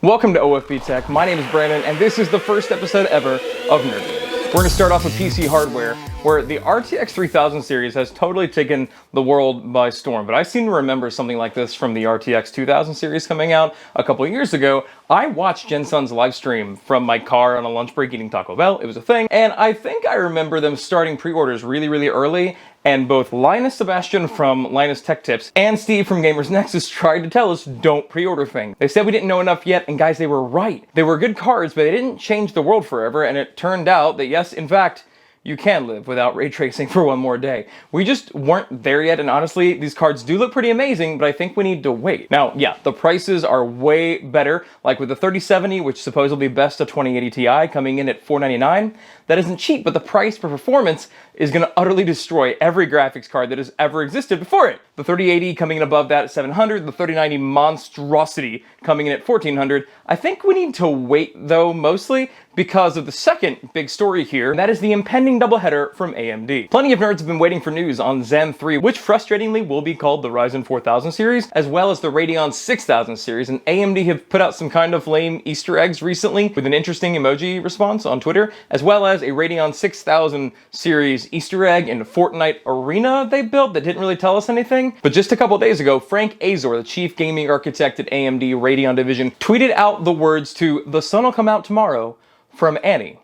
Welcome to OFB Tech. My name is Brandon, and this is the first episode ever of Nerd News. We're going to start off with PC hardware, where the RTX 3000 series has totally taken the world by storm. But I seem to remember something like this from the RTX 2000 series coming out a couple of years ago. I watched Jensen's live stream from my car on a lunch break eating Taco Bell. It was a thing. And I think I remember them starting pre-orders really early. And both Linus Sebastian from Linus Tech Tips and Steve from Gamers Nexus tried to tell us don't pre-order things. They said we didn't know enough yet, and guys, they were right. They were good cards, but they didn't change the world forever, and it turned out that yes, in fact, you can live without ray tracing for one more day. We just weren't there yet, and honestly, these cards do look pretty amazing, but I think we need to wait. Now, yeah, the prices are way better, like with the 3070, which supposedly best a 2080 Ti, coming in at $499. That isn't cheap, but the price for performance is going to utterly destroy every graphics card that has ever existed before it. The 3080 coming in above that at $700, the 3090 monstrosity coming in at $1,400. I think we need to wait, though, mostly because of the second big story here, and that is the impending doubleheader from AMD. Plenty of nerds have been waiting for news on Zen 3, which frustratingly will be called the Ryzen 4000 series, as well as the Radeon 6000 series, and AMD have put out some kind of lame Easter eggs recently with an interesting emoji response on Twitter, as well as a Radeon 6000 series Easter egg in Fortnite Arena they built that didn't really tell us anything. But just a couple days ago, Frank Azor, the chief gaming architect at AMD Radeon division, tweeted out the words to "The sun will come out tomorrow" from Annie.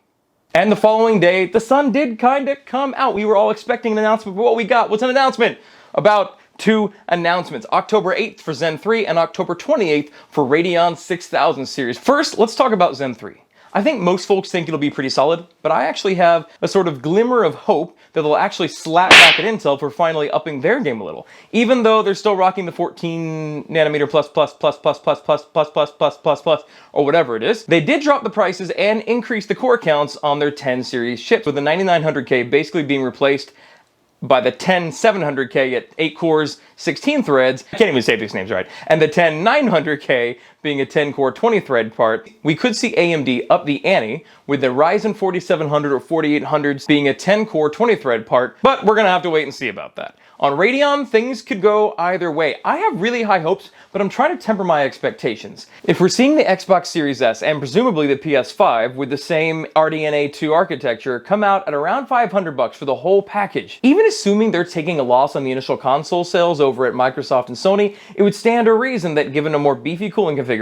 And the following day, the sun did kind of come out. We were all expecting an announcement, but what we got was an announcement about two announcements. October 8th for Zen 3 and October 28th for Radeon 6000 series. First, let's talk about Zen 3. I think most folks think it'll be pretty solid, but I actually have a sort of glimmer of hope that they'll actually slap back at Intel for finally upping their game a little. Even though they're still rocking the 14 nanometer plus, or whatever it is, they did drop the prices and increase the core counts on their 10 series chips, with the 9900K basically being replaced by the 10700K at 8 cores, 16 threads, I can't even say these names right, and the 10900K being a 10-core, 20-thread part. We could see AMD up the ante with the Ryzen 4700 or 4800s being a 10-core, 20-thread part, but we're gonna have to wait and see about that. On Radeon, things could go either way. I have really high hopes, but I'm trying to temper my expectations. If we're seeing the Xbox Series S and presumably the PS5 with the same RDNA2 architecture come out at around $500 for the whole package, even assuming they're taking a loss on the initial console sales over at Microsoft and Sony, it would stand to reason that given a more beefy cooling configuration,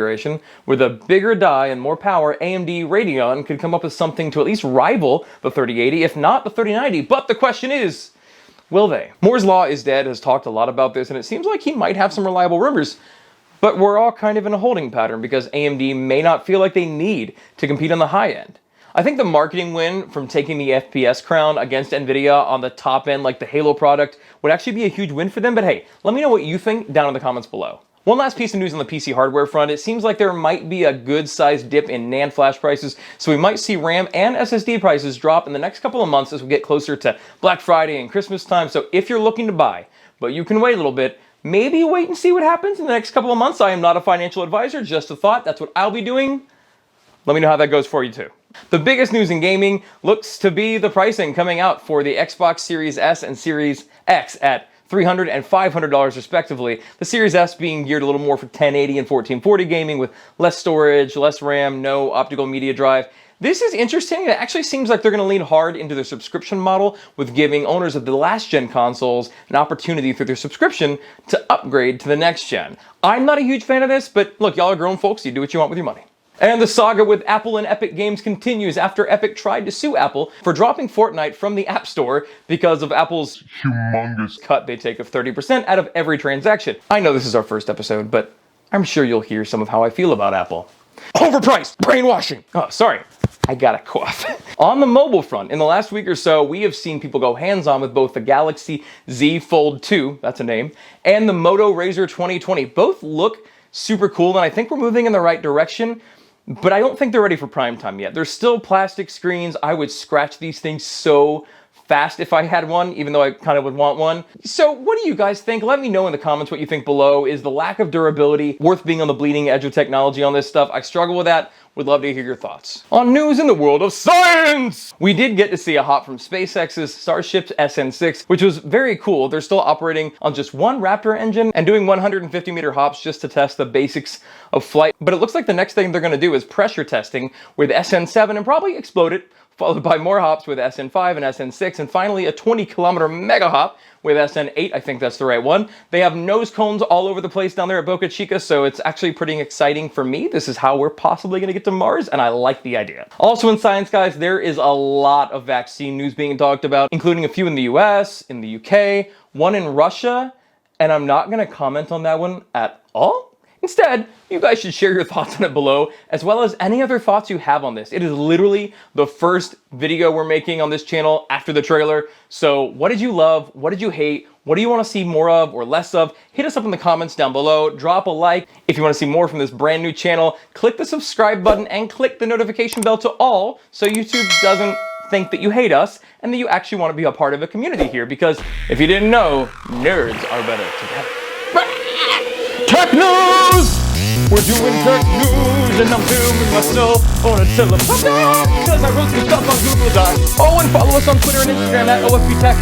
with a bigger die and more power, AMD Radeon could come up with something to at least rival the 3080, if not the 3090. But the question is, will they? Moore's Law is Dead has talked a lot about this, and it seems like he might have some reliable rumors. But we're all kind of in a holding pattern because AMD may not feel like they need to compete on the high end. I think the marketing win from taking the FPS crown against Nvidia on the top end, like the Halo product, would actually be a huge win for them. But hey, let me know what you think down in the comments below. One last piece of news on the PC hardware front. It seems like there might be a good-sized dip in NAND flash prices, so we might see RAM and SSD prices drop in the next couple of months as we get closer to Black Friday and Christmas time. So if you're looking to buy, but you can wait a little bit, maybe wait and see what happens in the next couple of months. I am not a financial advisor, just a thought. That's what I'll be doing. Let me know how that goes for you too. The biggest news in gaming looks to be the pricing coming out for the Xbox Series S and Series X at $300 and $500 respectively. The Series S being geared a little more for 1080 and 1440 gaming with less storage, less RAM, no optical media drive. This is interesting. It actually seems like they're going to lean hard into their subscription model with giving owners of the last gen consoles an opportunity through their subscription to upgrade to the next gen. I'm not a huge fan of this, but look, y'all are grown folks. You do what you want with your money. And the saga with Apple and Epic Games continues after Epic tried to sue Apple for dropping Fortnite from the App Store because of Apple's humongous cut they take of 30% out of every transaction. I know this is our first episode, but I'm sure you'll hear some of how I feel about Apple. Overpriced! Brainwashing! Oh, sorry. I got a cough. On the mobile front, in the last week or so, we have seen people go hands-on with both the Galaxy Z Fold 2, that's a name, and the Moto Razr 2020. Both look super cool, and I think we're moving in the right direction. But I don't think they're ready for prime time yet. They're still plastic screens. I would scratch these things so fast if I had one, even though I kind of would want one. So what do you guys think? Let me know in the comments what you think below. Is the lack of durability worth being on the bleeding edge of technology on this stuff? I struggle with that. Would love to hear your thoughts. On news in the world of science, we did get to see a hop from SpaceX's Starship SN6, which was very cool. They're still operating on just one Raptor engine and doing 150-meter hops just to test the basics of flight. But it looks like the next thing they're going to do is pressure testing with SN7 and probably explode it, followed by more hops with SN5 and SN6, and finally a 20-kilometer mega hop with SN8, I think that's the right one. They have nose cones all over the place down there at Boca Chica, so it's actually pretty exciting for me. This is how we're possibly gonna get to Mars, and I like the idea. Also in science, guys, there is a lot of vaccine news being talked about, including a few in the US, in the UK, one in Russia, and I'm not gonna comment on that one at all. Instead, you guys should share your thoughts on it below, as well as any other thoughts you have on this. It is literally the first video we're making on this channel after the trailer. So what did you love? What did you hate? What do you want to see more of or less of? Hit us up in the comments down below. Drop a like. If you want to see more from this brand new channel, click the subscribe button and click the notification bell to all so YouTube doesn't think that you hate us and that you actually want to be a part of a community here, because if you didn't know, nerds are better together. Tech news! We're doing tech news and I'm filming myself on a teleprompter because I wrote some stuff on Google Docs. Oh, and follow us on Twitter and Instagram at OFB Tech.